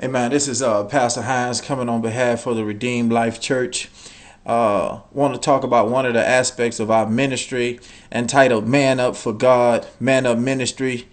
Amen. This is Pastor Hines coming on behalf of the Redeemed Life Church. Want to talk about one of the aspects of our ministry entitled Man Up for God, Man Up Ministry.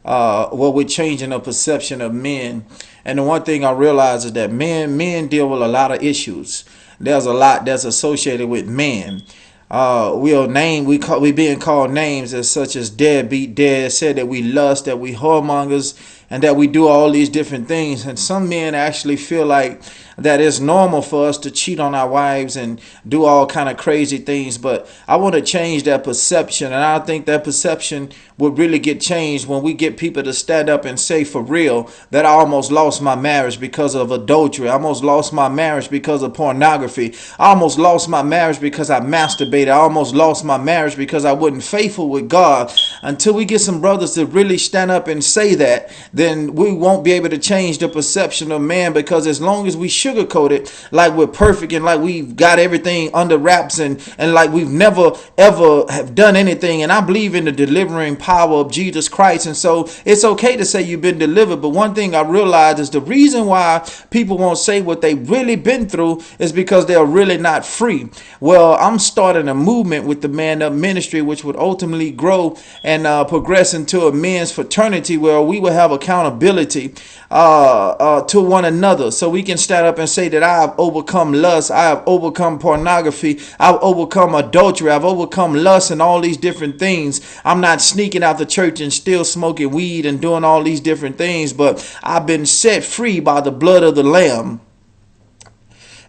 What we're changing the perception of men. And the one thing I realize is that men deal with a lot of issues. There's a lot that's associated with men. We being called names as such as deadbeat, dead, said that we lust, that we whoremongers, and that we do all these different things. And some men actually feel like that it's normal for us to cheat on our wives and do all kind of crazy things. But I want to change that perception, and I think that perception would really get changed when we get people to stand up and say for real that I almost lost my marriage because of adultery. I almost lost my marriage because of pornography. I almost lost my marriage because I masturbated. I almost lost my marriage because I wasn't faithful with God. Until we get some brothers to really stand up and say that, then we won't be able to change the perception of man, because as long as we sugarcoat it like we're perfect and like we've got everything under wraps and like we've never ever have done anything. And I believe in the delivering power of Jesus Christ, and so it's okay to say you've been delivered. But one thing I realize is the reason why people won't say what they've really been through is because they're really not free. Well, I'm starting a movement with the Man Up Ministry, which would ultimately grow and progress into a men's fraternity where we will have accountability to one another, so we can stand up and say that I have overcome lust, I have overcome pornography, I've overcome adultery, I've overcome lust and all these different things. I'm not sneaking out the church and still smoking weed and doing all these different things, but I've been set free by the blood of the Lamb.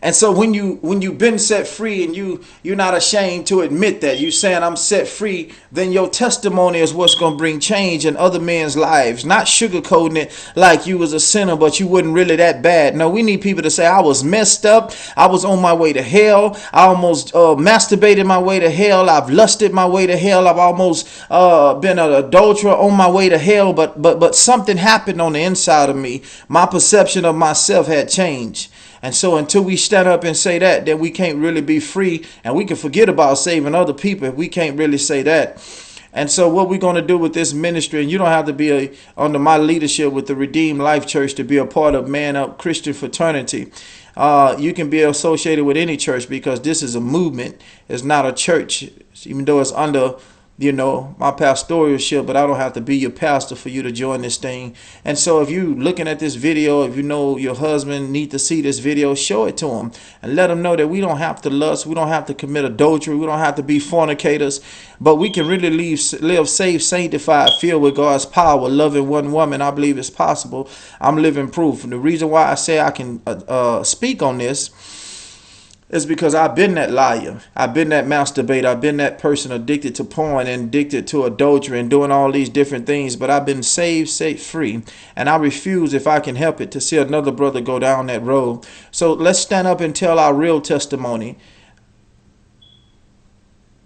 And so when you've been set free and you're not ashamed to admit that you saying I'm set free, then your testimony is what's going to bring change in other men's lives. Not sugarcoating it like you was a sinner but you wasn't really that bad. No, we need people to say I was messed up, I was on my way to hell, I almost masturbated my way to hell, I've lusted my way to hell, I've almost been an adulterer on my way to hell, but something happened on the inside of me. My perception of myself had changed. And so until we stand up and say that, then we can't really be free, and we can forget about saving other people if we can't really say that. And so what we're going to do with this ministry, and you don't have to be under my leadership with the Redeemed Life Church to be a part of Man Up Christian Fraternity. You can be associated with any church, because this is a movement. It's not a church, even though it's under my pastoralship, but I don't have to be your pastor for you to join this thing. And so if you looking at this video, if you know your husband need to see this video, show it to him and let him know that we don't have to lust, we don't have to commit adultery, we don't have to be fornicators, but we can really live safe, sanctified, filled with God's power, loving one woman. I believe it's possible. I'm living proof. And the reason why I say I can speak on this is because I've been that liar. I've been that masturbator. I've been that person addicted to porn and addicted to adultery and doing all these different things. But I've been saved, set free. And I refuse, if I can help it, to see another brother go down that road. So let's stand up and tell our real testimony,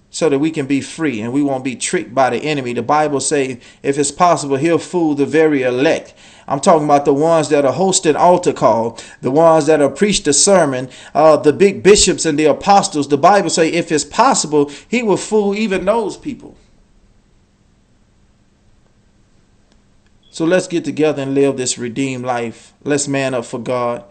so that we can be free and we won't be tricked by the enemy. The Bible says, if it's possible, he'll fool the very elect. I'm talking about the ones that are hosting altar call, the ones that are preached the sermon, the big bishops and the apostles. The Bible says, if it's possible, he will fool even those people. So let's get together and live this redeemed life. Let's man up for God.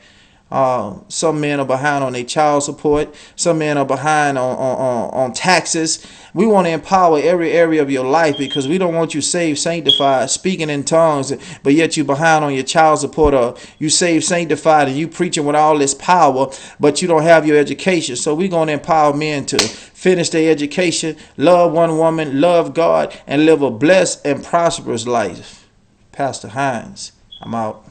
Some men are behind on their child support. Some men are behind on taxes. We want to empower every area of your life, because we don't want you saved, sanctified, speaking in tongues, but yet you behind on your child support, or you saved, sanctified, and you preaching with all this power, but you don't have your education. So we're going to empower men to finish their education, love one woman, love God, and live a blessed and prosperous life. Pastor Hines, I'm out.